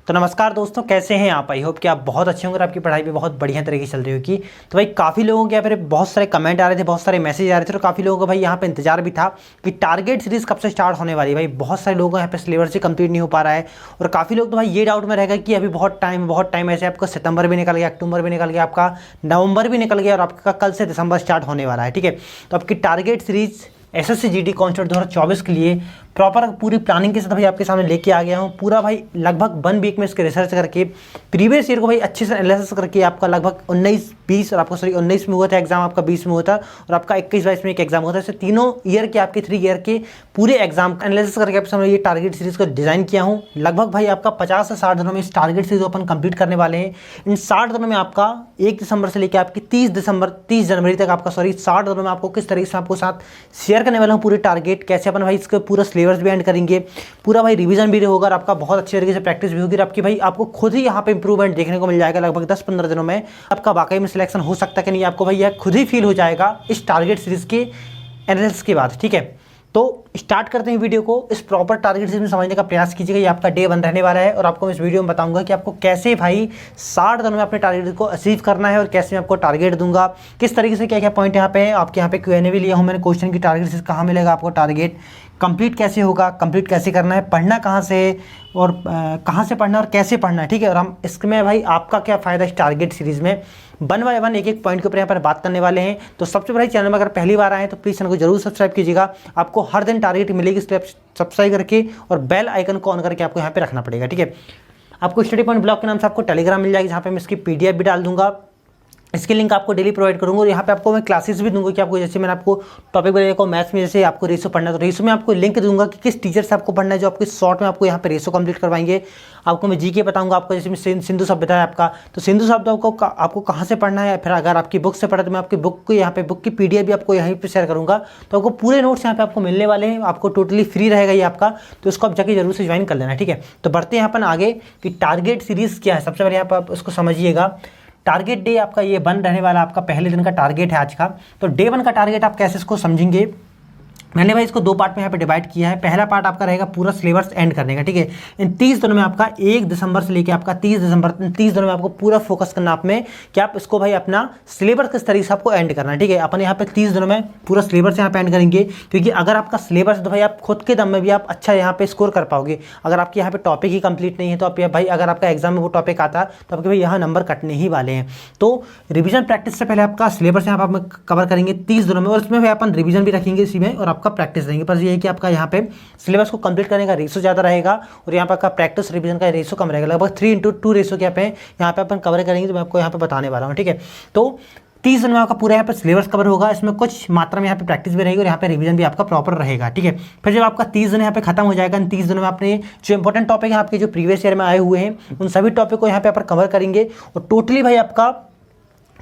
तो नमस्कार दोस्तों, कैसे हैं आप। आई होप कि आप बहुत अच्छे होंगे और आपकी पढ़ाई भी बहुत बढ़िया तरीके से चल रही होगी। तो भाई काफ़ी लोगों के यहाँ पे बहुत सारे कमेंट आ रहे थे, बहुत सारे मैसेज आ रहे थे और काफ़ी लोगों को भाई यहाँ पे इंतजार भी था कि टारगेट सीरीज़ कब से स्टार्ट होने वाली है। भाई बहुत सारे लोगों को यहाँ पे सिलेबस ही कंप्लीट नहीं हो पा रहा है और काफ़ी लोग तो भाई ये डाउट में रहेगा कि अभी बहुत टाइम ऐसे आपका सितंबर भी निकल गया, अक्टूबर भी निकल गया, आपका नवंबर भी निकल गया और आपका कल से दिसंबर स्टार्ट होने वाला है। ठीक है, तो आपकी target series SSC GD constable 2024 के लिए प्रॉपर पूरी प्लानिंग के साथ भाई आपके सामने लेके आ गया हूँ। पूरा भाई लगभग 1 वीक में इसके रिसर्च करके प्रीवियस ईयर को भाई अच्छे से एनालिसिस करके आपका लगभग 19-20 और आपका 19 में हुआ था एग्जाम, आपका 20 में हुआ था और आपका 21-22 में एक एग्जाम हुआ था। ऐसे तीनों ईयर के आपके 3 ईयर के पूरे एग्जाम एनालिसिस करके आपके सामने ये टारगेट सीरीज को डिजाइन किया हूँ। लगभग भाई आपका 50 से 60 दिनों में इस टारगेट सीरीज अपन कंप्लीट करने वाले हैं। इन 60 दिनों में आपका 1 दिसंबर से लेकर आपकी 30 जनवरी तक आपका 60 दिनों में आपको किस तरीके से आपको साथ शेयर करने वाला हूँ पूरे टारगेट, कैसे अपन भाई इसका पूरा सिलेबस भी एंड करेंगे, पूरा भाई रिवीजन भी होगा और आपका बहुत अच्छे तरीके से प्रैक्टिस भी होगी और आपकी भाई आपको खुद ही यहाँ पे इंप्रूवमेंट देखने को मिल जाएगा। लगभग 10-15 दिनों में आपका वाकई में सिलेक्शन हो सकता है कि नहीं, आपको भाई यह खुद ही फील हो जाएगा इस टारगेट सीरीज के एनालिसिस के बाद। ठीक है, तो स्टार्ट करते हैं वीडियो को। इस प्रॉपर टारगेट सीरीज में समझने का प्रयास कीजिएगा। ये आपका डे 1 रहने वाला है और आपको इस वीडियो में बताऊंगा कि आपको कैसे भाई 60 दिनों में अपने टारगेट को अचीव करना है और कैसे मैं आपको टारगेट दूंगा, किस तरीके से क्या क्या पॉइंट यहाँ पे है। आपके यहाँ पे Q&A भी लिया हूँ मैंने क्वेश्चन की, टारगेट सीरीज कहाँ मिलेगा आपको, टारगेट कंप्लीट कैसे होगा, कंप्लीट कैसे करना है, पढ़ना कहाँ से और कहाँ से पढ़ना और कैसे पढ़ना है। ठीक है, और हम इसमें भाई आपका क्या फ़ायदा इस टारगेट सीरीज़ में 1 बाय 1 एक पॉइंट के ऊपर यहाँ पर बात करने वाले हैं। तो सबसे पहले चैनल में अगर पहली बार आए तो प्लीज़ चैनल को जरूर सब्सक्राइब कीजिएगा। आपको हर दिन टारगेट मिलेगी, सब्सक्राइब करके और बेल आइकन को ऑन करके आपको यहाँ पे रखना पड़ेगा। ठीक है, आपको स्टडी पॉइंट ब्लॉग के नाम से आपको टेलीग्राम मिल जाएगी, जहाँ पे मैं इसकी PDF भी डाल दूंगा। इसकी लिंक आपको डेली प्रोवाइड करूंगा और यहाँ पे आपको मैं क्लासेस भी दूंगा कि आपको जैसे मैंने आपको टॉपिक बताया को मैथ्स में जैसे आपको रेशो पढ़ना है तो रेशो में आपको लिंक दूंगा कि किस टीचर से आपको पढ़ना है, जो आपको शॉर्ट में आपको यहाँ पे रेशो कंप्लीट करवाएंगे। आपको मैं जीके बताऊंगा, आपको जैसे मैं सिंधु शब्द बताया आपका, तो सिंधु शब्द आपको कहाँ से पढ़ना है। फिर अगर आपकी बुक से पढ़ा तो मैं आपकी बुक को यहाँ पे बुक की PDF भी आपको यहीं पर शेयर करूँगा। तो आपको पूरे नोट्स यहाँ पे आपको मिलने वाले हैं, आपको टोटली फ्री रहेगा ये आपका, तो इसको आप जाके जरूर से ज्वाइन कर लेना। ठीक है, तो बढ़ते हैं अपन आगे कि टारगेट सीरीज़ क्या है। सबसे पहले यहाँ पर आप उसको समझिएगा। टारगेट डे आपका ये 1 रहने वाला, आपका पहले दिन का टारगेट है आज का। तो डे 1 का टारगेट आप कैसे इसको समझेंगे, मैंने भाई इसको 2 पार्ट में यहाँ पे डिवाइड किया है। पहला पार्ट आपका रहेगा पूरा सिलेबस एंड करने का। ठीक है, इन 30 दिनों में आपका 1 दिसंबर से लेकर आपका 30 दिसंबर, 30 दिनों में आपको पूरा फोकस करना आप में कि आप इसको भाई अपना सिलेबस किस तरीके से आपको एंड करना है। ठीक है, अपन यहाँ पे 30 दिनों में पूरा सिलेबस यहाँ पे एंड करेंगे, क्योंकि अगर आपका सिलेबस तो भाई आप खुद के दम में भी आप अच्छा यहाँ पे स्कोर कर पाओगे। अगर आपके यहाँ पे टॉपिक ही कंप्लीट नहीं है तो आप भाई अगर आपका एग्जाम में वो टॉपिक आता तो आपके भाई यहाँ नंबर कटने ही वाले हैं। तो रिविजन प्रैक्टिस से पहले आपका सिलेबस यहाँ पर कवर करेंगे 30 दिनों में और उसमें अपन रिविजन भी रखेंगे इसी में और आपका प्रैक्टिस देंगे। पर ये है कि आपका यहाँ पे सिलेबस को कंप्लीट करने का रेशो ज़्यादा रहेगा और यहाँ पर आपका प्रैक्टिस रिवीजन का रेशो कम रहेगा। लगभग 3:2 रेशो के यहाँ पे अपन कवर करेंगे, तो मैं आपको यहाँ पे बताने वाला हूँ। ठीक है, तो 30 दिन में आपका पूरा यहाँ पे सिलेबस कवर होगा, इसमें कुछ मात्रा में यहाँ पे प्रैक्टिस भी रहेगी और यहाँ पे रिवीजन भी आपका प्रॉपर रहेगा। ठीक है, फिर जब आपका 30 दिन यहाँ पे खत्म हो जाएगा, इन 30 दिनों में आपने जो इंपॉर्टेंट टॉपिक है आपके जो प्रीवियस ईयर में आए हुए हैं उन सभी टॉपिक को यहाँ पे अपन कवर करेंगे और टोटली भाई आपका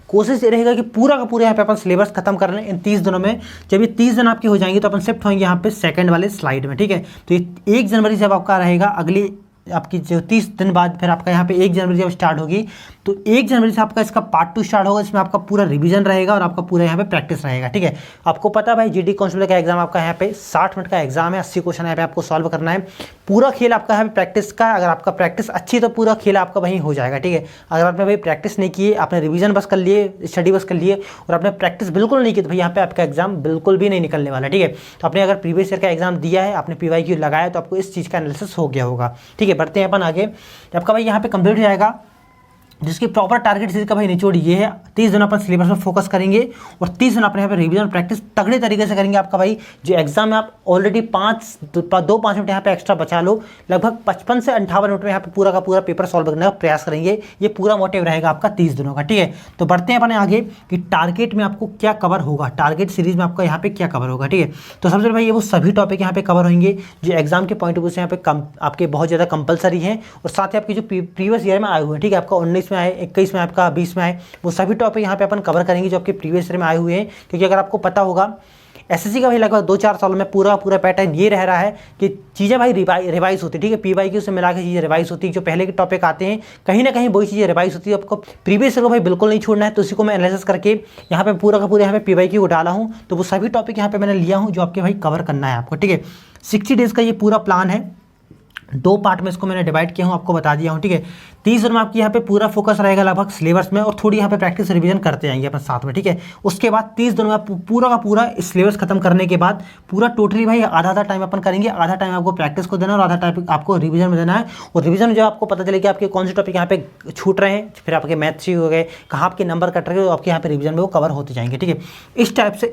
कोशिश ये रहेगा कि पूरा का पूरा यहाँ पे अपन सिलेबस खत्म कर लें इन 30 दिनों में। जब ये 30 दिन आपकी हो जाएंगे तो अपन शिफ्ट होंगे यहाँ पे सेकंड वाले स्लाइड में। ठीक है, तो ये 1 जनवरी जब आपका रहेगा, अगली आपकी जो 30 दिन बाद फिर आपका यहाँ पे 1 जनवरी जब स्टार्ट होगी तो 1 जनवरी से आपका इसका पार्ट 2 स्टार्ट होगा, इसमें आपका पूरा रिवीजन रहेगा और आपका पूरा यहाँ पे प्रैक्टिस रहेगा। ठीक है, आपको पता है भाई जीडी कांस्टेबल का एग्जाम आपका यहाँ पे 60 मिनट का एग्जाम है, 80 क्वेश्चन यहाँ पे आपको सॉल्व करना है। पूरा खेल आपका यहाँ पे प्रैक्टिस का, अगर आपका प्रैक्टिस अच्छी तो पूरा खेल आपका वहीं हो जाएगा। ठीक है, अगर आपने भाई प्रैक्टिस नहीं किए, आपने रिविजन बस कर लिए, स्टडी बस कर लिए और आपने प्रैक्टिस बिल्कुल नहीं की तो भाई यहाँ पे आपका एग्जाम बिल्कुल भी नहीं निकलने वाला। ठीक है, तो आपने अगर प्रीवियस ईयर का एग्जाम दिया है, आपने PYQ लगाया तो आपको इस चीज़ का एनालिसिस हो गया होगा। ठीक है, बढ़ते हैं अपन आगे। आपका भाई यहाँ पे कंप्लीट हो जाएगा, जिसकी प्रॉपर टारगेट सीरीज का भाई निचोड़ ये है। 30 दिन अपन सिलेबस में फोकस करेंगे और 30 दिन अपने यहाँ पे रिवीजन प्रैक्टिस तगड़े तरीके से करेंगे। आपका भाई जो एग्जाम में आप ऑलरेडी 2-5 मिनट यहाँ पे एक्स्ट्रा बचा लो, लगभग 55 से 58 मिनट में यहाँ पे पूरा का पूरा पेपर सॉल्व करने का प्रयास करेंगे। ये पूरा मोटिव रहेगा आपका 30 दिनों का। ठीक है, तो बढ़ते हैं अपने आगे कि टारगेट में आपको क्या कवर होगा, टारगेट सीरीज में आपका यहाँ पे क्या कवर होगा। ठीक है, तो सबसे पहले भाई ये वो सभी टॉपिक यहाँ पे कवर होंगे जो एग्जाम के पॉइंट ऑफ व्यू से यहाँ पे आपके बहुत ज़्यादा कंपलसरी हैं और साथ ही आपकी जो प्रीवियस ईयर में आए हुए हैं। ठीक है, आपका 19 में आए, 21 में आपका 20 में आए, वो सभी टॉपिक यहाँ पे अपन कवर करेंगे जो आपके प्रीवियस ईयर में आए हुए हैं। क्योंकि अगर आपको पता होगा एसएससी का भाई लगभग 2-4 सालों में पूरा पैटर्न ये रह रहा है कि चीज़ें भाई रिवाइज होती है। ठीक है, PYQ से मिला के चीज़ें रिवाइज होती है, जो पहले के टॉपिक आते हैं कहीं ना कहीं वही चीज़ें रिवाइज होती है। आपको प्रीवियस ईयर को भाई बिल्कुल नहीं छोड़ना है, तो उसी को मैं एनालिसिस करके यहाँ पे पूरा का पूरा यहाँ पे PYQ डाला हूँ। तो वो सभी टॉपिक यहाँ पे मैंने लिया हूँ जो आपके भाई कवर करना है आपको। ठीक है, 60 डेज़ का ये पूरा प्लान है। 2 पार्ट में इसको मैंने डिवाइड किया हूँ, आपको बता दिया हूँ, ठीक है। 30 दिन में आपकी यहाँ पे पूरा फोकस रहेगा लगभग सिलेबस में, और थोड़ी यहाँ पे प्रैक्टिस रिवीजन करते जाएंगे अपन साथ में, ठीक है। उसके बाद 30 दिनों में पूरा का पूरा सिलेबस खत्म करने के बाद पूरा टोटली भाई आधा टाइम अपन करेंगे, आधा टाइम आपको प्रैक्टिस को देना और आधा टाइम आपको रिविजन में देना है। और रिविजन में जो आपको पता चले कि आपके कौन से टॉपिक यहाँ पे छूट रहे हैं, फिर आपके मैथ्स ही हो गए, कहाँ आपके नंबर कट रहे हैं, आपके यहाँ पे रिविजन में वो कवर होते जाएंगे, ठीक है। इस टाइप से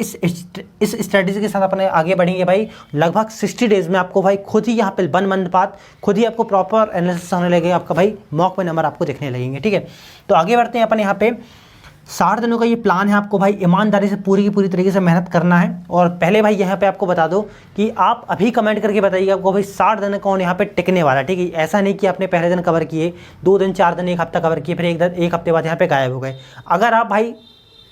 इस स्ट्रेटेजी के साथ अपने आगे बढ़ेंगे भाई। लगभग 60 डेज में आपको भाई खुद ही यहाँ पे 1 मंथ बाद खुद ही आपको प्रॉपर एनालिसिस होने लगेगा, आपका भाई मॉक में नंबर आपको दिखने लगेंगे, ठीक है। तो आगे बढ़ते हैं अपन। यहाँ पे 60 दिनों का ये प्लान है, आपको भाई ईमानदारी से पूरी की पूरी तरीके से मेहनत करना है। और पहले भाई यहाँ पे आपको बता दो कि आप अभी कमेंट करके बताइएगा आपको भाई 60 दिन कौन यहाँ पे टिकने वाला है, ठीक है। ऐसा नहीं कि आपने पहले दिन कवर किए, 2 दिन 4 दिन 1 हफ्ता कवर किए, फिर एक हफ्ते बाद यहाँ पे गायब हो गए। अगर आप भाई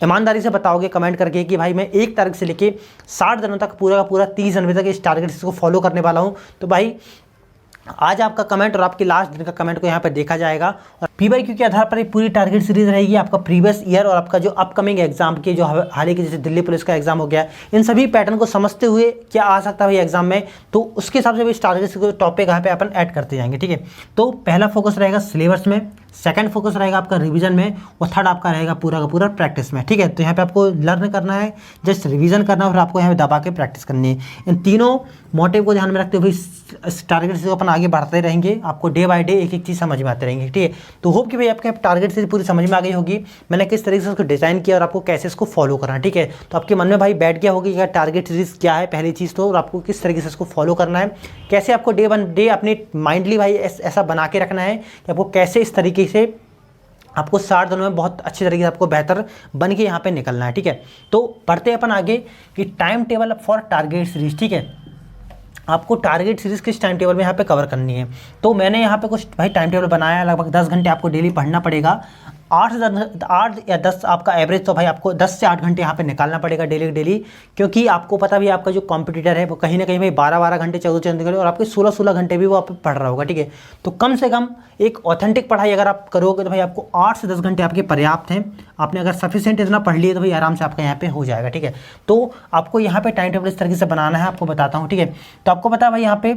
ईमानदारी से बताओगे कमेंट करके कि भाई मैं 1 तारीख से लेके 60 दिनों तक पूरा का पूरा 30 जनवरी तक इस टारगेट को फॉलो करने वाला हूँ, तो भाई आज आपका कमेंट और आपके लास्ट दिन का कमेंट को यहाँ पे देखा जाएगा। और PYQ के आधार पर एक पूरी टारगेट सीरीज रहेगी, आपका प्रीवियस ईयर और आपका जो अपकमिंग एग्जाम के जो हाल ही के जैसे दिल्ली पुलिस का एग्जाम हो गया, इन सभी पैटर्न को समझते हुए क्या आ सकता है भाई एग्जाम में, तो उसके हिसाब से भी इस टारगेट टॉपिक यहाँ पे अपन ऐड करते जाएंगे, ठीक है। तो पहला फोकस रहेगा सिलेबस में, सेकंड फोकस रहेगा आपका रिवीजन में, और थर्ड आपका रहेगा पूरा का पूरा प्रैक्टिस में, ठीक है। तो यहाँ पे आपको लर्न करना है, जस्ट रिवीजन करना है, और आपको यहाँ पे दबा के प्रैक्टिस करनी है। इन तीनों मोटिव को ध्यान में रखते हुए इस टारगेट से अपन आगे बढ़ते रहेंगे, आपको डे बाय डे एक एक चीज़ समझ में आते रहेंगे, ठीक है। तो होप कि भाई आपके टारगेट से पूरी समझ में आ गई होगी, मैंने किस तरीके से उसको डिज़ाइन किया और आपको कैसे इसको फॉलो करना है, ठीक है। तो आपके मन में भाई बैठ गया होगी कि टारगेट सीरीज क्या है पहली चीज़ तो, और आपको किस तरीके से इसको फॉलो करना है, कैसे आपको डे बाय डे अपनी माइंडली भाई ऐसा बना के रखना है कि आपको कैसे इस तरीके से आपको 60 दिनों में बहुत अच्छी तरीके से आपको बेहतर बन के यहाँ पे निकलना है, ठीक है। तो बढ़ते हैं अपन आगे कि time table for target series, ठीक है। आपको टारगेट सीरीज किस टाइम टेबल में यहाँ पे कवर करनी है, तो मैंने यहाँ पे कुछ भाई टाइम टेबल बनाया है। लगभग 10 घंटे आपको डेली पढ़ना पड़ेगा, 8 या 10 आपका एवरेज, तो भाई आपको 10 से 8 घंटे यहाँ पे निकालना पड़ेगा डेली, क्योंकि आपको पता भी आपका जो कॉम्पिटिटर है वो कहीं ना कहीं भाई 12 घंटे 14 घंटे और आपके 16 घंटे भी वो आप पढ़ रहा होगा, ठीक है। तो कम से कम एक ऑथेंटिक पढ़ाई अगर आप करोगे तो भाई आपको 8 से 10 घंटे आपके पर्याप्त हैं। आपने अगर सफिशिएंट इतना पढ़ लिए तो भाई आराम से आपका यहाँ पे हो जाएगा, ठीक है। तो आपको यहाँ पे टाइम टेबल इस तरीके से बनाना है, आपको बताता हूँ, ठीक है। तो आपको पता है भाई यहाँ पे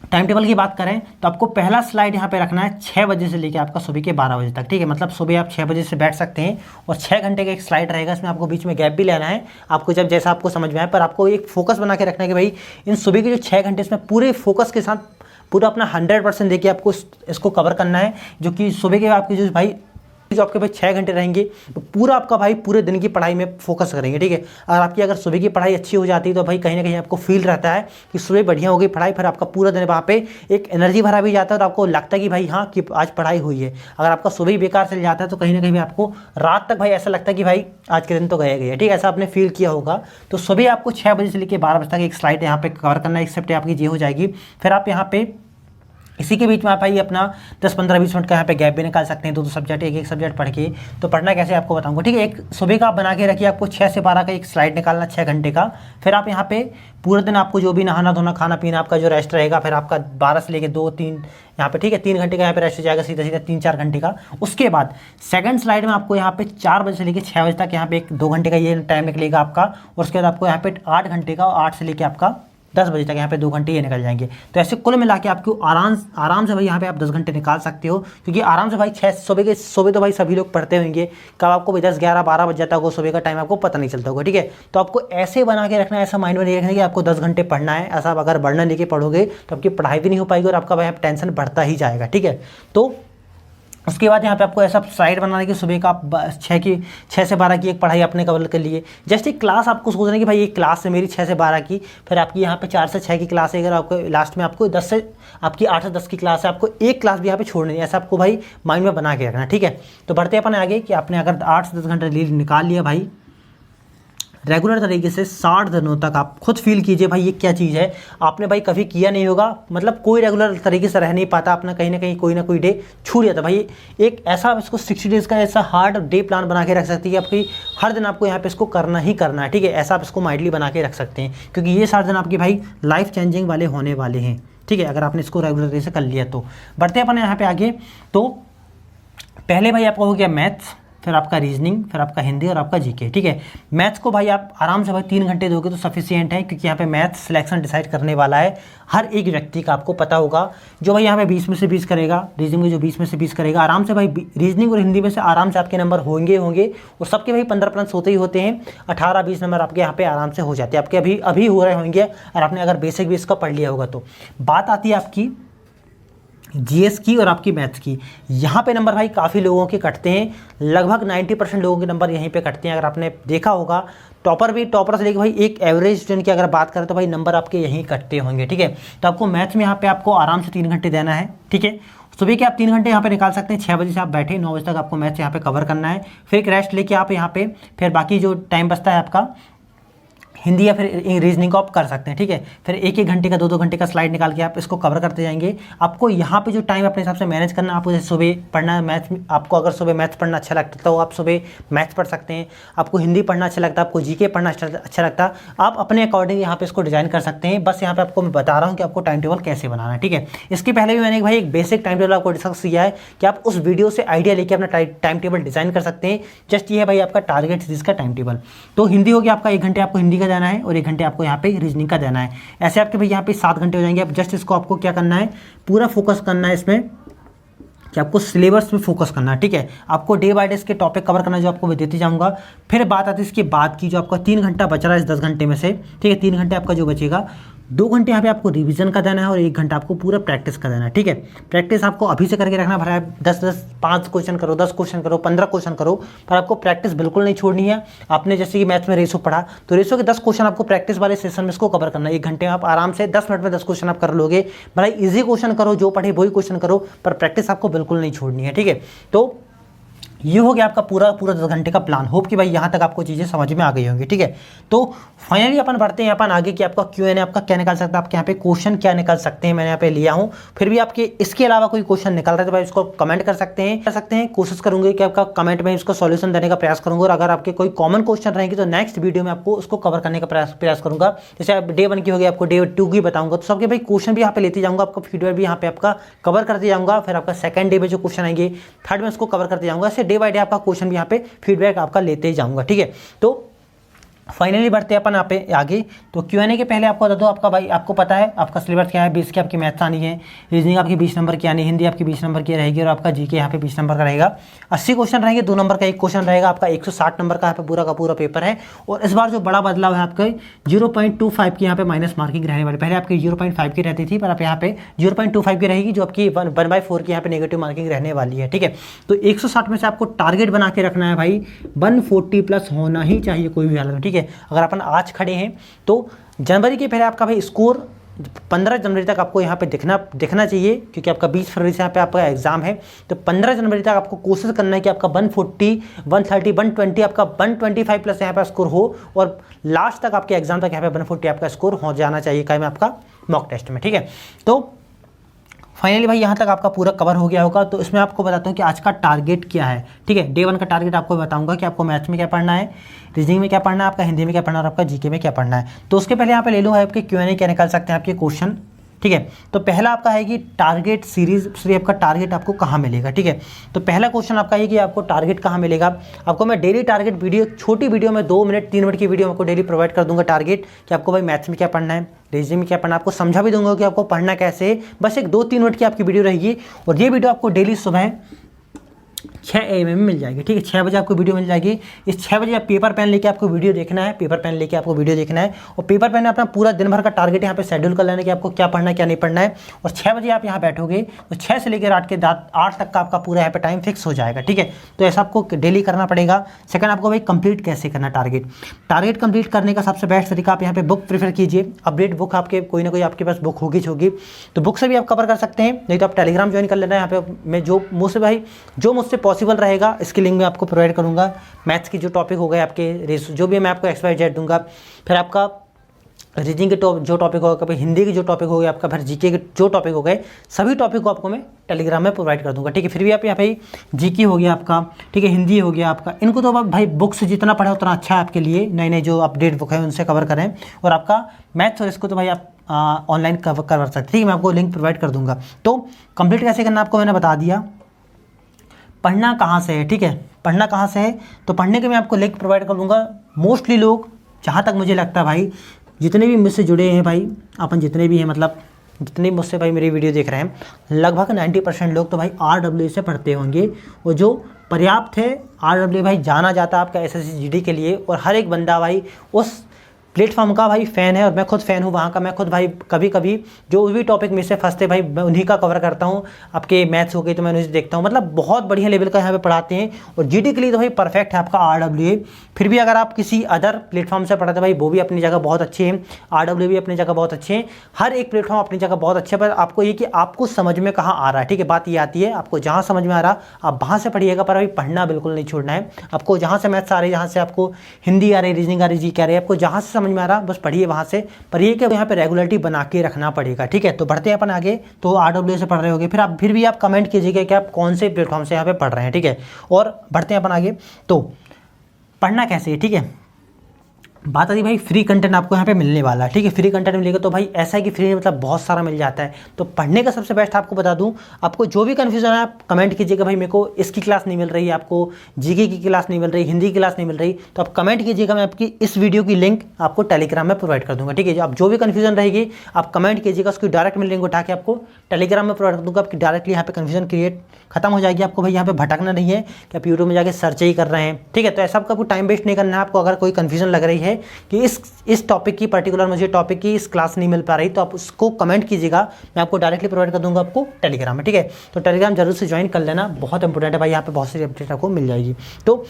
टाइम टेबल की बात करें तो आपको पहला स्लाइड यहाँ पे रखना है 6 बजे से लेकर आपका सुबह के 12 बजे तक, ठीक है। मतलब सुबह आप 6 बजे से बैठ सकते हैं और 6 घंटे का एक स्लाइड रहेगा, इसमें आपको बीच में गैप भी लेना है, आपको जब जैसा आपको समझ में आए, पर आपको एक फोकस बना के रखना है कि भाई इन सुबह के जो 6 घंटे इसमें पूरे फोकस के साथ पूरा अपना 100% देखिए आपको इसको कवर करना है, जो कि सुबह के आपकी जो भाई जो आपके पास 6 घंटे रहेंगे तो पूरा आपका भाई पूरे दिन की पढ़ाई में फोकस करेंगे, ठीक है। और आपकी अगर सुबह की पढ़ाई अच्छी हो जाती है तो भाई कहीं ना कहीं आपको फील रहता है कि सुबह बढ़िया हो गई पढ़ाई, फिर आपका पूरा दिन वहाँ पे एक एनर्जी भरा भी जाता है और आपको लगता है कि भाई हाँ कि आज पढ़ाई हुई है। अगर आपका सुबह ही बेकार चल जाता है तो कहीं ना कहीं आपको रात तक भाई ऐसा लगता है कि भाई आज के दिन तो गए गए, ठीक है। ऐसा आपने फील किया होगा। तो सुबह आपको 6 बजे से लेकर 12 बजे तक एक स्लाइड यहाँ पे कवर करना है, एक्सेप्ट आपकी ये हो जाएगी। फिर आप यहाँ पे इसी के बीच में आप भाई अपना 10-15-20 मिनट का यहाँ पे गैप भी निकाल सकते हैं, 2 सब्जेक्ट एक सब्जेक्ट पढ़ के। तो पढ़ना कैसे आपको बताऊंगा, ठीक है। एक सुबह का आप बना के रखिए, आपको 6 से 12 का एक स्लाइड निकालना 6 घंटे का। फिर आप यहाँ पे पूरे दिन आपको जो भी नहाना धोना खाना पीना आपका जो रेस्ट रहेगा, फिर आपका 12 से लेकर 2-3 यहाँ पे, ठीक है, 3 घंटे का यहाँ पे रेस्ट हो जाएगा, सीधा 3-4 घंटे का। उसके बाद सेकंड स्लाइड में आपको यहाँ पे 4 बजे से लेकर 6 बजे तक यहाँ पे 2 घंटे का ये टाइम निकलेगा आपका। और उसके बाद आपको यहाँ पे 8 घंटे का, 8 से लेकर आपका 10 बजे तक यहाँ पे 2 घंटे ये निकल जाएंगे। तो ऐसे कुल मिला के आपको आराम से भाई यहाँ पे आप 10 घंटे निकाल सकते हो, क्योंकि आराम से भाई 6 सुबह तो भाई सभी लोग पढ़ते होंगे, कब आपको 10-11-12 बज जाता होगा सुबह का टाइम आपको पता नहीं चलता होगा, ठीक है। तो आपको ऐसे बना के रखना है, ऐसा माइंड में नहीं रखना कि आपको 10 घंटे पढ़ना है। ऐसा अगर बढ़ना लेके पढ़ोगे तो आपकी पढ़ाई भी नहीं हो पाएगी और आपका भाई टेंशन बढ़ता ही जाएगा, ठीक है। तो उसके बाद यहाँ पे आपको ऐसा स्लाइड बनाने की सुबह का आप 6 से 12 की एक पढ़ाई अपने कवर कर लिए। जैसे एक क्लास आपको सोचना है कि भाई ये क्लास है मेरी 6 से 12 की, फिर आपकी यहाँ पे 4 से 6 की क्लास है, अगर आपको लास्ट में आपको 10 से आपकी 8 से 10 की क्लास है, आपको एक क्लास भी यहाँ पे छोड़नी है। ऐसा आपको भाई माइंड में बना के रखना, ठीक है। तो बढ़ते अपन आगे कि आपने अगर 8 से 10 घंटे निकाल लिया भाई रेगुलर तरीके से 60 दिनों तक, आप खुद फील कीजिए भाई ये क्या चीज़ है। आपने भाई कभी किया नहीं होगा, मतलब कोई रेगुलर तरीके से रह नहीं पाता, अपना कहीं ना कहीं कोई ना कोई डे छूट जाता भाई। एक ऐसा इसको 60 डेज़ का ऐसा हार्ड डे प्लान बना के रख सकती है आपकी, हर दिन आपको यहाँ पे इसको करना ही करना है, ठीक है। ऐसा आप इसको माइंडली बना के रख सकते हैं, क्योंकि ये 60 दिन आपकी भाई लाइफ चेंजिंग वाले होने वाले हैं, ठीक है, अगर आपने इसको रेगुलर तरीके से कर लिया तो। बढ़ते अपन यहाँ पे आगे। तो पहले भाई आपका हो गया मैथ्स, फिर आपका रीजनिंग, फिर आपका हिंदी और आपका जीके, ठीक है। मैथ्स को भाई आप आराम से भाई 3 घंटे दोगे तो सफिशिएंट है, क्योंकि यहाँ पे मैथ्स सिलेक्शन डिसाइड करने वाला है हर एक व्यक्ति का। आपको पता होगा जो भाई यहाँ पे 20 में से 20 करेगा, रीजनिंग में जो 20 में से 20 करेगा, आराम से भाई रीजनिंग और हिंदी में से आराम से आपके नंबर होंगे और सबके भाई 15 प्लस होते ही होते हैं। 18-20 नंबर आपके यहाँ पे आराम से हो जाते हैं, आपके अभी हो रहे होंगे और आपने अगर बेसिक भी इसका पढ़ लिया होगा तो। बात आती है आपकी जीएस की और आपकी मैथ्स की। यहाँ पे नंबर भाई काफ़ी लोगों के कटते हैं, लगभग 90% लोगों के नंबर यहीं पे कटते हैं। अगर आपने देखा होगा टॉपर से लेकर भाई एक एवरेज स्टूडेंट की अगर बात करें तो भाई नंबर आपके यहीं कटते होंगे, ठीक है। तो आपको मैथ्स में यहाँ पे आपको आराम से 3 घंटे देना है, ठीक है। सुबह के आप 3 घंटे यहाँ पे निकाल सकते हैं, 6 बजे से आप बैठे 9 बजे तक आपको मैथ्स यहाँ पे कवर करना है। फिर एक रेस्ट लेके आप यहाँ पे फिर बाकी जो टाइम बचता है आपका हिंदी या फिर रीजनिंग को आप कर सकते हैं, ठीक है। फिर 1-1 घंटे का 2-2 घंटे का स्लाइड निकाल के आप इसको कवर करते जाएंगे। आपको यहाँ पे जो टाइम अपने हिसाब से मैनेज करना है, आपको जैसे सुबह पढ़ना है मैथ्स, आपको अगर सुबह मैथ्स पढ़ना अच्छा लगता है तो आप सुबह मैथ्स पढ़ सकते हैं। आपको हिंदी पढ़ना अच्छा लगता है, आपको जीके पढ़ना अच्छा लगता है, आप अपने अकॉर्डिंग यहाँ पे इसको डिज़ाइन कर सकते हैं। बस यहाँ पे आपको मैं बता रहा हूँ कि आपको टाइम टेबल कैसे बनाना है, ठीक है। इसके पहले भी मैंने भाई एक बेसिक टाइम टेबल आपको डिस्कस किया है कि आप उस वीडियो से आइडिया लेके अपना टाइम टेबल डिज़ाइन कर सकते हैं। जस्ट ये है भाई आपका टारगेट सीरीज का टाइम टेबल। तो हिंदी हो गया आपका 1 घंटे आपको हिंदी का जाना है और 1 घंटे आपको यहाँ पे रीजनिंग का देना है। ऐसे आपके भाई यहाँ पे 7 घंटे हो जाएंगे। अब जस्ट इसको आपको क्या करना है, पूरा फोकस करना है इसमें कि आपको सिलेबस पे फोकस करना है, ठीक है। आपको डे बाय डे इसके टॉपिक कवर करना है जो आपको मैं देते जाऊंगा। फिर बात आती है इसके बाद की, जो आपका 3 घंटा बच रहा है इस 10 घंटे में से, ठीक है। 3 घंटे आपका जो बचेगा, 2 घंटे यहाँ पे आपको रिवीजन का देना है और 1 घंटा आपको पूरा प्रैक्टिस का देना है, ठीक है। प्रैक्टिस आपको अभी से करके रखना भरा है। 10 5 क्वेश्चन करो, 10 क्वेश्चन करो, 15 क्वेश्चन करो, पर आपको प्रैक्टिस बिल्कुल नहीं छोड़नी है। आपने जैसे कि मैथ्स में रेशो पढ़ा तो रेशो के 10 क्वेश्चन आपको प्रैक्टिस वाले सेशन में इसको कवर करना है। 1 घंटे में आप आराम से 10 मिनट में 10 क्वेश्चन आप कर लोगे। भला ईजी क्वेश्चन करो, जो पढ़े वही क्वेश्चन करो, पर प्रैक्टिस आपको बिल्कुल नहीं छोड़नी है, ठीक है। तो ये हो गया आपका पूरा 10 घंटे का प्लान। होप कि भाई यहाँ तक आपको चीज़ें समझ में आ गई होंगी, ठीक है। तो फाइनली अपन बढ़ते हैं अपन आगे कि आपका Q&A आपका क्या निकाल सकता है, आपके यहाँ पे क्वेश्चन क्या निकाल सकते हैं, मैंने यहाँ पे लिया हूँ। फिर भी आपके इसके अलावा कोई क्वेश्चन निकल रहा है तो भाई इसको कमेंट कर सकते हैं। कोशिश करूँगी कि आपका कमेंट में इसको सॉल्यूशन देने का प्रयास करूँगा, और अगर आपके कोई कॉमन क्वेश्चन रहेंगे तो नेक्स्ट वीडियो में आपको उसको कवर करने का प्रयास करूँगा। जैसे आप डे 1 की होगी, आपको डे 2 की बताऊँगा, तो सबके भाई क्वेश्चन भी यहाँ पे लेते जाऊँगा, आपका फीडबैक भी यहाँ पे आपका कवर करते जाऊँगा। फिर आपका सेकंड डे में जो क्वेश्चन आएंगे, थर्ड में उसको कवर करते जाऊँगा। ऐसे डे बाय डे आपका क्वेश्चन यहाँ पे फीडबैक आपका लेते ही जाऊंगा, ठीक है। तो फाइनली बढ़ते हैं अपन यहाँ पे आगे। तो Q&A के पहले आपको बता दो, आपका भाई आपको पता है आपका सिलेबस क्या है। 20 की आपकी मैथ्स आनी है, रीजनिंग आपकी 20 नंबर की आनी, हिंदी आपकी 20 नंबर की रहेगी, और आपका जीके यहाँ पे 20 नंबर का रहेगा। 80 क्वेश्चन रहेंगे, 2 नंबर का 1 क्वेश्चन रहेगा। आपका 160 नंबर का यहाँ पे पूरा का पूरा पेपर है। और इस बार जो बड़ा बदलाव है, आपके 0.25 की यहाँ पे माइनस मार्किंग रहने वाली। पहले आपकी 0.5 की रहती थी, पर आप यहाँ पे 0.25 की रहेगी, जो आपकी 1/4 की यहाँ पे नेगेटिव मार्किंग रहने वाली है, ठीक है। तो 160 में से आपको टारगेट बना के रखना है भाई, 140 प्लस होना ही चाहिए कोई भी हालत में, ठीक है। अगर अपन आज खड़े हैं तो जनवरी के पहले आपका भाई स्कोर 15 जनवरी तक आपको यहाँ पे दिखना चाहिए, क्योंकि आपका 20 फरवरी से यहाँ पे आपका एग्जाम है। तो 15 जनवरी तक आपको कोशिश करना है कि आपका 140, 130, 120 आपका 125 प्लस यहाँ पे स्कोर हो, और लास्ट तक आपके एग्जाम तक यहाँ पे 140 आपका स्कोर हो जाना चाहिए क्या में आपका मॉक टेस्ट में, ठीक है। तो फाइनली भाई यहाँ तक आपका पूरा कवर हो गया होगा। तो इसमें आपको बताता हूँ कि आज का टारगेट क्या है, ठीक है। डे 1 का टारगेट आपको बताऊंगा कि आपको मैथ्स में क्या पढ़ना है, रीजनिंग में क्या पढ़ना है, आपका हिंदी में क्या पढ़ना है, और आपका जीके में क्या पढ़ना है। तो उसके पहले यहाँ पे ले लूँ आपके Q&A क्या निकाल सकते हैं आपके क्वेश्चन, ठीक है। तो पहला आपका है कि टारगेट सीरीज से आपका टारगेट आपको कहाँ मिलेगा, ठीक है। तो पहला क्वेश्चन आपका है कि आपको टारगेट कहाँ मिलेगा। आपको मैं डेली टारगेट वीडियो, छोटी वीडियो में 2 मिनट 3 मिनट की वीडियो आपको डेली प्रोवाइड कर दूंगा टारगेट, कि आपको भाई मैथ्स में क्या पढ़ना है, रीजनिंग में क्या पढ़ना है, आपको समझा भी दूंगा कि आपको पढ़ना कैसे है। बस एक 2-3 मिनट की आपकी वीडियो रहेगी, और ये वीडियो आपको डेली सुबह 6 AM में मिल जाएगी, ठीक है। 6 बजे आपको वीडियो मिल जाएगी। इस 6 बजे आप पेपर पेन लेके आपको वीडियो देखना है, पेपर पेन लेके आपको वीडियो देखना है, और पेपर पेन में अपना पूरा दिन भर का टारगेट यहाँ पे शेड्यूल कर लेना है कि आपको क्या पढ़ना है क्या नहीं पढ़ना है। और 6 बजे आप यहाँ बैठोगे तो 6 से लेकर 8 तक का आपका पूरा यहाँ पे टाइम फिक्स हो जाएगा, ठीक है। तो ऐसा आपको डेली करना पड़ेगा। सेकंड, आपको भाई कंप्लीट कैसे करना टारगेट कंप्लीट करने का सबसे बेस्ट तरीका, आप यहाँ पे बुक प्रेफर कीजिए। अपडेट बुक आपके कोई ना कोई आपके पास बुक होगी तो बुक से भी आप कवर कर सकते हैं, नहीं तो आप टेलीग्राम ज्वाइन कर लेना है। यहाँ पे मैं जो मुझसे पॉसिबल रहेगा इसकी लिंक मैं आपको प्रोवाइड करूंगा। मैथ्स की जो टॉपिक हो गए आपके रेशो, जो भी मैं आपको XYZ दूंगा। फिर आपका रीजनिंग के जो टॉपिक होगा, कभी हिंदी के जो टॉपिक हो गए आपका, फिर जीके के जो टॉपिक हो गए, सभी टॉपिक को आपको मैं टेलीग्राम में प्रोवाइड कर दूंगा, ठीक है। फिर भी आप यहाँ पे जीके हो गया आपका, ठीक है, हिंदी हो गया आपका, इनको तो आप भाई बुक से जितना पढ़े उतना अच्छा है आपके लिए। नई नई जो अपडेट बुक है उनसे कवर करें, और आपका मैथ्स और इसको तो भाई आप ऑनलाइन कवर कर सकते हैं, ठीक है। मैं आपको लिंक प्रोवाइड कर दूंगा। तो कंप्लीट कैसे करना आपको मैंने बता दिया। पढ़ना कहाँ से है, ठीक है। पढ़ना कहाँ से है, तो पढ़ने के मैं आपको लिंक प्रोवाइड कर दूँगा। मोस्टली लोग, जहाँ तक मुझे लगता है भाई, जितने भी मुझसे जुड़े हैं भाई, अपन जितने भी हैं, मतलब जितने भी मुझसे भाई मेरी वीडियो देख रहे हैं, लगभग 90% लोग तो भाई RWA से पढ़ते होंगे, और जो पर्याप्त है। RWA भाई जाना जाता है आपका SSC GD के लिए, और हर एक बंदा भाई उस प्लेटफॉर्म का भाई फ़ैन है, और मैं खुद फ़ैन हूँ वहाँ का। मैं खुद भाई कभी कभी जो भी टॉपिक में से फंसते भाई मैं उन्हीं का कवर करता हूँ। आपके मैथ्स हो गए तो मैं उन्हीं से देखता हूँ, मतलब बहुत बढ़िया लेवल का यहाँ पे पढ़ाते हैं। और GD के लिए तो भाई परफेक्ट है आपका RWA। फिर भी अगर आप किसी अदर प्लेटफॉर्म से पढ़ाते भाई, वो भी अपनी जगह बहुत अच्छे हैं, RWA भी अपनी जगह बहुत अच्छे हैं, हर एक प्लेटफॉर्म अपनी जगह बहुत अच्छे। पर आपको ये कि आपको समझ में कहाँ आ रहा है, ठीक है, बात ये आती है, आपको जहाँ समझ में आ रहा आप वहाँ से पढ़िएगा, पर अभी पढ़ना बिल्कुल नहीं छोड़ना है। आपको जहाँ से मैथ्स आ रही है, जहाँ से आपको हिंदी आ रही है, रीजनिंग आ रही है, जी कह रही है, आपको जहाँ से समझ में आ रहा बस पढ़िए वहाँ से। पर ये कि यहाँ पे रेगुलरिटी बना के रखना पड़ेगा, ठीक है। तो बढ़ते हैं अपन आगे। तो RWA से पढ़ रहे होगे, फिर भी आप कमेंट कीजिएगा कि आप कौन से प्लेटफॉर्म से यहाँ पे पढ़ रहे हैं, ठीक है। और बढ़ते हैं अपन आगे। तो पढ़ना कैसे है, ठीक है। बात आती भाई फ्री कंटेंट आपको यहाँ पे मिलने वाला है, ठीक है। फ्री कंटेंट मिलेगा तो भाई ऐसा है कि फ्री मतलब बहुत सारा मिल जाता है। तो पढ़ने का सबसे बेस्ट आपको बता दूँ, आपको जो भी कन्फ्यूजन है आप कमेंट कीजिएगा, भाई मेरे को इसकी क्लास नहीं मिल रही है, आपको जीके की क्लास नहीं मिल रही, हिंदी की क्लास नहीं मिल रही, तो आप कमेंट कीजिएगा। मैं आपकी इस वीडियो की लिंक आपको टेलीग्राम में प्रोवाइड कर दूँगा, ठीक है। आप जो भी कन्फ्यूजन रहेगी आप कमेंट कीजिएगा, उसकी डायरेक्ट मैं लिंक उठा के आपको टेलीग्राम में प्रोवाइड कर दूँगा। आपकी डायरेक्टली यहाँ पे कन्फ्यूजन क्रिएट खत्म हो जाएगी। आपको भाई यहाँ पे भटकना नहीं है कि आप यूट्यूब में जाके सर्च ही कर रहे हैं, ठीक है। तो ऐसा आपको टाइम वेस्ट नहीं करना है। आपको अगर कोई कन्फ्यूजन लग रही है कि इस टॉपिक की पर्टिकुलर मुझे टॉपिक की इस क्लास नहीं मिल पा रही, तो आप उसको कमेंट कीजिएगा, मैं आपको डायरेक्टली प्रोवाइड कर दूंगा आपको टेलीग्राम में, ठीक है। तो टेलीग्राम जरूर से ज्वाइन कर लेना, बहुत इंपॉर्टेंट है भाई, यहाँ पे बहुत सारी अपडेट आपको मिल जाएगी। तो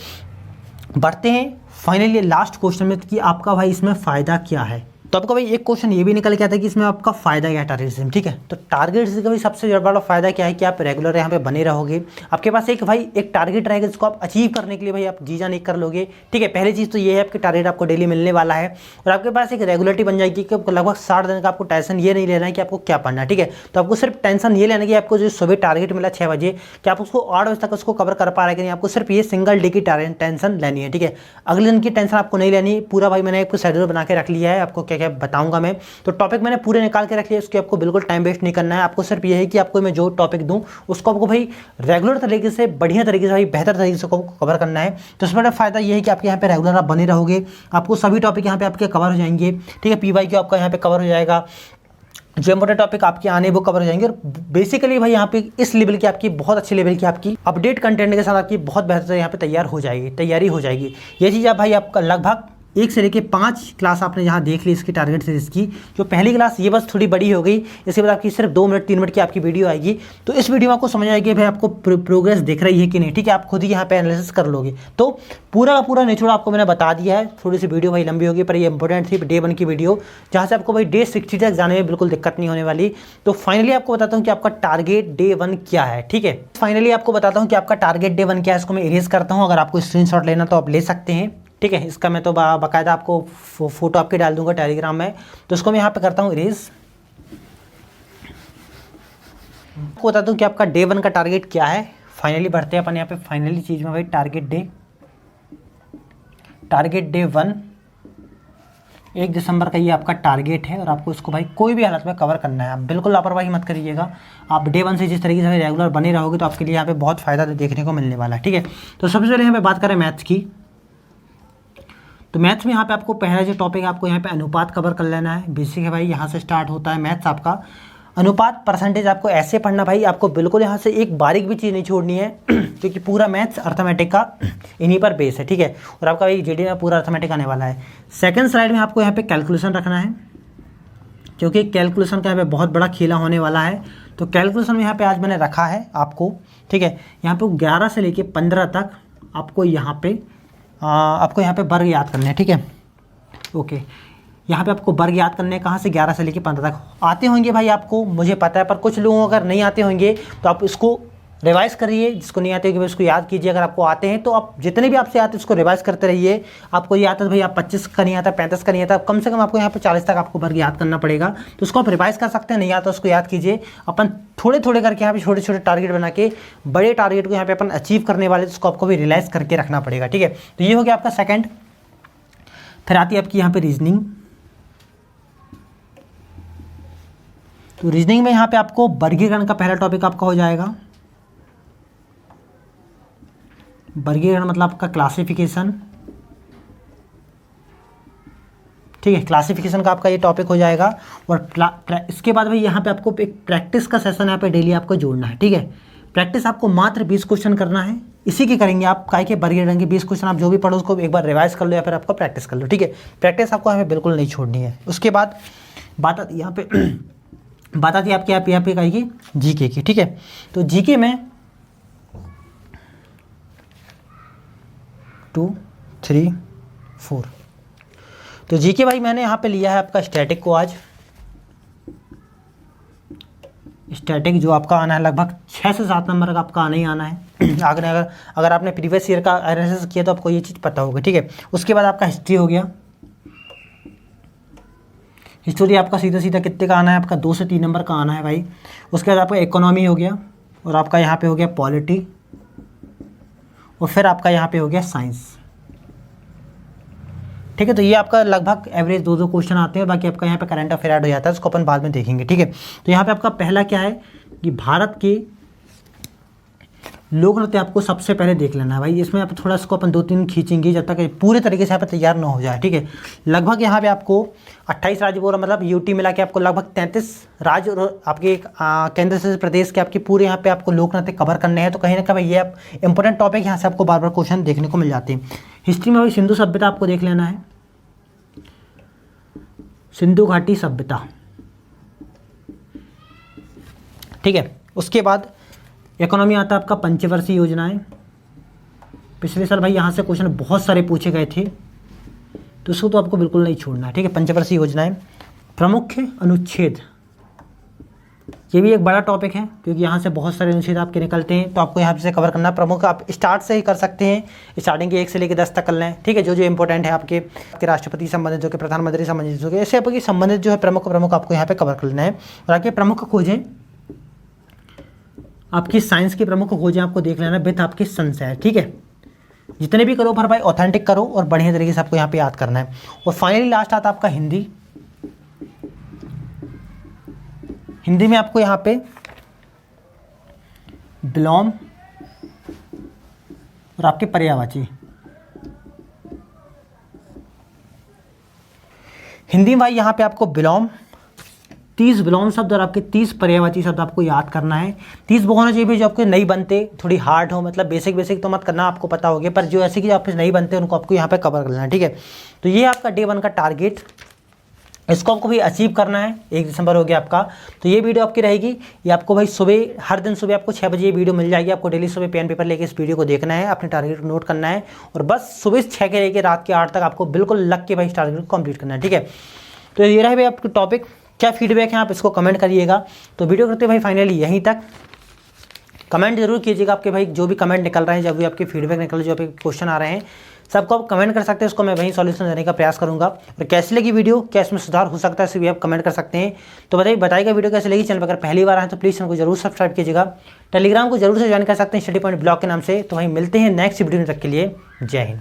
बढ़ते हैं फाइनली लास्ट क्वेश्चन में कि आपका भाई इसमें फ़ायदा क्या है। तो आपका भाई एक क्वेश्चन ये भी निकल के आता है कि इसमें आपका फ़ायदा क्या है टारगेट सिस्टम, ठीक है। तो टारगेट सिस्टम का भी सबसे बड़ा फ़ायदा क्या है कि आप रेगुलर यहाँ पे बने रहोगे। आपके पास एक टारगेट रहेगा जिसको आप अचीव करने के लिए भाई आप जी जान एक कर लोगे, ठीक है। पहली चीज़ तो ये है आपके टारगेट आपको डेली मिलने वाला है, और आपके पास एक रेगुलरिटी बन जाएगी कि लगभग 60 दिन का आपको टेंशन ये नहीं लेना है कि आपको क्या पढ़ना है, ठीक है। तो आपको सिर्फ टेंशन ये लेना है कि आपको जो सुबह टारगेट मिला 6 बजे, कि आप उसको 8 बजे तक उसको कवर कर पा रहे हैं कि नहीं। आपको सिर्फ ये सिंगल डे की टेंशन लेनी है, ठीक है। अगले दिन की टेंशन आपको नहीं लेनी। पूरा भाई मैंने आपको शेड्यूल बना के रख लिया है, आपको क्या क्या बताऊंगा मैं। तो टॉपिक मैंने पूरे निकाल के रख लिया, उसके आपको बिल्कुल टाइम वेस्ट नहीं करना है। आपको सिर्फ ये है कि आपको मैं जो टॉपिक दूं उसको आपको भाई रेगुलर तरीके से, बढ़िया तरीके से भाई, बेहतर तरीके से कवर करना है। तो इसमें फ़ायदा ये है कि आपके यहाँ पे रेगुलर आप बने रहोगे, आपको सभी टॉपिक यहाँ पे आपके कवर हो जाएंगे, ठीक है। PYQ आपका यहाँ पे कवर हो जाएगा, जो इंपॉर्टेंट टॉपिक आपके आने वो कवर हो जाएंगे। और बेसिकली भाई यहाँ पे इस लेवल की आपकी बहुत अच्छे लेवल की आपकी अपडेट कंटेंट के साथ आपकी बहुत बेहतर यहाँ पे तैयारी हो जाएगी। ये चीज़ आप भाई आपका लगभग 1 से लेकर 5 क्लास आपने यहाँ देख ली इसकी टारगेट सीरीज़ की। जो पहली क्लास ये बस थोड़ी बड़ी हो गई, इसके बाद आपकी सिर्फ 2 मिनट 3 मिनट की आपकी वीडियो आएगी। तो इस वीडियो में आपको समझ आएगी भाई आपको प्रोग्रेस दिख रही है कि नहीं, ठीक है। आप खुद ही यहाँ पे एनालिसिस कर लोगे। तो पूरा का पूरा निचोड़ आपको मैंने बता दिया है। थोड़ी सी वीडियो भाई लंबी होगी, पर ये इंपॉर्टेंट थी डे 1 की वीडियो, जहाँ से आपको भाई डे 60 तक जाने में बिल्कुल दिक्कत नहीं होने वाली। तो फाइनली आपको बताता हूँ कि आपका टारगेट डे 1 क्या है, ठीक है। फाइनली आपको बताता हूँ कि आपका टारगेट डे 1 क्या है। इसको मैं इरेज करता हूँ, अगर आपको स्क्रीनशॉट लेना तो आप ले सकते हैं, ठीक है। इसका मैं तो बाकायदा आपको फोटो आपके डाल दूंगा टेलीग्राम में। तो इसको मैं यहाँ पे करता हूँ इरेज। आपको बताता हूँ कि आपका डे 1 का टारगेट क्या है। फाइनली बढ़ते हैं अपन यहाँ पे फाइनली चीज़ में भाई, टारगेट डे 1 1 दिसंबर का ये आपका टारगेट है, और आपको इसको भाई कोई भी हालत में कवर करना है। आप बिल्कुल लापरवाही मत करिएगा। आप डे 1 से जिस तरीके से रेगुलर बने रहोगे तो आपके लिए यहाँ पे बहुत फ़ायदा देखने को मिलने वाला है, ठीक है। तो सबसे पहले यहाँ पे बात करें मैथ्स की। तो मैथ्स में यहाँ पे आपको पहला जो टॉपिक है आपको यहाँ पे अनुपात कवर कर लेना है। बेसिक है भाई, यहाँ से स्टार्ट होता है मैथ्स आपका। अनुपात परसेंटेज आपको ऐसे पढ़ना भाई, आपको बिल्कुल यहाँ से एक बारीक भी चीज़ नहीं छोड़नी है क्योंकि पूरा मैथ्स अर्थमेटिक का इन्हीं पर बेस है, ठीक है। और आपका भाई GD में पूरा अर्थमेटिक आने वाला है। सेकंड स्लाइड में आपको यहाँ पे कैलकुलेशन रखना है, क्योंकि कैलकुलेशन का यहाँ पे बहुत बड़ा खेला होने वाला है। तो कैलकुलेशन में यहाँ पे आज मैंने रखा है आपको, ठीक है। यहाँ पे 11 से लेके 15 तक आपको यहाँ पे वर्ग याद करने हैं, ठीक है। ओके, यहाँ पे आपको वर्ग याद करने हैं। कहाँ से? 11 से लेके 15 तक आते होंगे भाई आपको, मुझे पता है। पर कुछ लोगों अगर नहीं आते होंगे तो आप इसको रिवाइज़ करिए। जिसको नहीं आते होंगे उसको याद कीजिए। अगर आपको आते हैं तो आप जितने भी आपसे आते हैं उसको रिवाइज़ करते रहिए। आपको ये आता है भाई, आप 25 का नहीं आता, 35 का नहीं आता, कम से कम आपको यहाँ पे 40 तक आपको वर्ग याद करना पड़ेगा। तो उसको आप रिवाइज़ कर सकते हैं। नहीं आता उसको याद कीजिए। अपन थोड़े थोड़े करके यहाँ पे छोटे छोटे टारगेट बना के बड़े टारगेट को यहाँ पे अपन अचीव करने वाले, तो उसको आपको भी रियलाइज़ करके रखना पड़ेगा, ठीक है। तो ये हो गया आपका सेकेंड। फिर आती है आपकी यहाँ पे रीजनिंग। तो रीजनिंग में यहाँ पे आपको वर्गीकरण का पहला टॉपिक आपका हो जाएगा। वर्गीकरण मतलब आपका क्लासिफिकेशन, ठीक है, क्लासिफिकेशन का आपका ये टॉपिक हो जाएगा। और इसके बाद भाई यहाँ पे आपको एक प्रैक्टिस का सेशन यहाँ पे डेली आपको जोड़ना है, ठीक है। प्रैक्टिस आपको मात्र 20 क्वेश्चन करना है, इसी के करेंगे आप, काय के वर्गीकरण के 20 क्वेश्चन आप जो भी पढ़ो उसको एक बार रिवाइज कर लो या फिर आपको प्रैक्टिस कर लो, ठीक है। प्रैक्टिस आपको हमें बिल्कुल नहीं छोड़नी है। उसके बाद बात आती है यहाँ पे बात आती है आपकी यहाँ पे कहेगी जीके की, ठीक है। तो जीके में 2, 3, 4, तो जीके भाई मैंने यहाँ पे लिया है आपका स्टैटिक को आज। स्टैटिक जो आपका आना है लगभग 6 से 7 नंबर का आपका आना ही आना है। अगर आपने प्रीवियस ईयर का एनालिसिस किया तो आपको ये चीज़ पता होगा, ठीक है। उसके बाद आपका हिस्ट्री हो गया। हिस्ट्री आपका सीधा सीधा कितने का आना है, आपका 2 से 3 नंबर का आना है भाई। उसके बाद आपका इकोनॉमी हो गया, और आपका यहाँ पे हो गया पॉलिटी, और फिर आपका यहाँ पे हो गया साइंस, ठीक है। तो ये आपका लगभग एवरेज 2-2 क्वेश्चन आते हैं, बाकी आपका यहाँ पे करंट अफेयर ऐड हो जाता है, उसको अपन बाद में देखेंगे, ठीक है। तो यहाँ पे आपका पहला क्या है कि भारत के लोक नृत्य आपको सबसे पहले देख लेना है भाई। इसमें आप थोड़ा इसको अपन 2-3 खींचेंगे जब तक पूरे तरीके से यहाँ पे तैयार ना हो जाए, ठीक है। लगभग यहाँ पे आपको 28 राज्य बोल, मतलब यूटी मिला के आपको लगभग 33 राज्य और आपके केंद्र शासित प्रदेश के आपके पूरे यहाँ पे आपको लोक नृत्य कवर करने हैं। तो कहीं ना कहीं ये आप इंपॉर्टेंट टॉपिक यहाँ से आपको बार बार क्वेश्चन देखने को मिल जाते हैं। हिस्ट्री में भाई सिंधु सभ्यता आपको देख लेना है, सिंधु घाटी सभ्यता, ठीक है। उसके बाद इकोनॉमी आता है आपका पंचवर्षीय योजनाएं। पिछले साल भाई यहाँ से क्वेश्चन बहुत सारे पूछे गए थे, तो उसको तो आपको बिल्कुल नहीं छोड़ना है, ठीक है। पंचवर्षीय योजनाएं, प्रमुख अनुच्छेद, ये भी एक बड़ा टॉपिक है क्योंकि यहाँ से बहुत सारे अनुच्छेद आपके निकलते हैं, तो आपको यहाँ से कवर करना। प्रमुख आप स्टार्ट से ही कर सकते हैं, स्टार्टिंग के 1 से लेकर 10 तक कर लें, ठीक है। जो जो इंपॉर्टेंट है आपके राष्ट्रपति संबंधित, जो कि प्रधानमंत्री संबंधित, जो कि ऐसे आपके संबंधित जो है प्रमुख आपको यहाँ पे कवर कर लेना है। और आगे प्रमुख खोजें, आपकी साइंस के प्रमुख खोजें आपको देख लेना विथ आपके संशय, ठीक है। जितने भी करो पर भाई ऑथेंटिक करो और बढ़िया तरीके से आपको यहाँ पे याद करना है। और फाइनली लास्ट आता आपका हिंदी। हिंदी में आपको यहाँ पे विलोम और आपके पर्यायवाची। हिंदी में भाई यहाँ पे आपको विलोम, 30 विलोम शब्द और आपके 30 पर्यायवाची शब्द आपको याद करना है। 30 वो होना चाहिए जो आपके नहीं बनते, थोड़ी हार्ड हो, मतलब बेसिक तो मत करना, आपको पता होगा, पर जो ऐसे कि जो आपके नहीं बनते उनको आपको यहाँ पे कवर करना है, ठीक है। तो ये आपका डे 1 का टारगेट, इसको आपको भी अचीव करना है। 1 दिसंबर हो गया आपका, तो ये वीडियो आपकी रहेगी। ये आपको भाई सुबह, हर दिन सुबह आपको 6 बजे ये वीडियो मिल जाएगी। आपको डेली सुबह पेन पेपर लेके इस वीडियो को देखना है, अपने टारगेट को नोट करना है, और बस सुबह 6 के लेके रात के 8 तक आपको बिल्कुल लग के भाई इस टारगेट को कंप्लीट करना है, ठीक है। तो ये रहे भाई आपके टॉपिक। क्या फीडबैक है आप इसको कमेंट करिएगा। तो वीडियो करते भाई फाइनली यहीं तक। कमेंट जरूर कीजिएगा आपके भाई जो भी कमेंट निकल रहे हैं, जब भी आपके फीडबैक निकल रहे, जो आपके क्वेश्चन आ रहे हैं, सबको आप कमेंट कर सकते हैं। उसको मैं वहीं सॉल्यूशन देने का प्रयास करूंगा। और कैसी लगी वीडियो, क्या इसमें सुधार हो सकता है, इसे भी आप कमेंट कर सकते हैं। तो बताइएगा वीडियो कैसे लगी। चैनल पर अगर पहली बार आए तो प्लीज़ चैनल को जरूर सब्सक्राइब कीजिएगा। टेलीग्राम को जरूर से ज्वाइन कर सकते हैं स्टडी पॉइंट ब्लॉग के नाम से। तो वहीं मिलते हैं नेक्स्ट वीडियो तक के लिए। जय हिंद।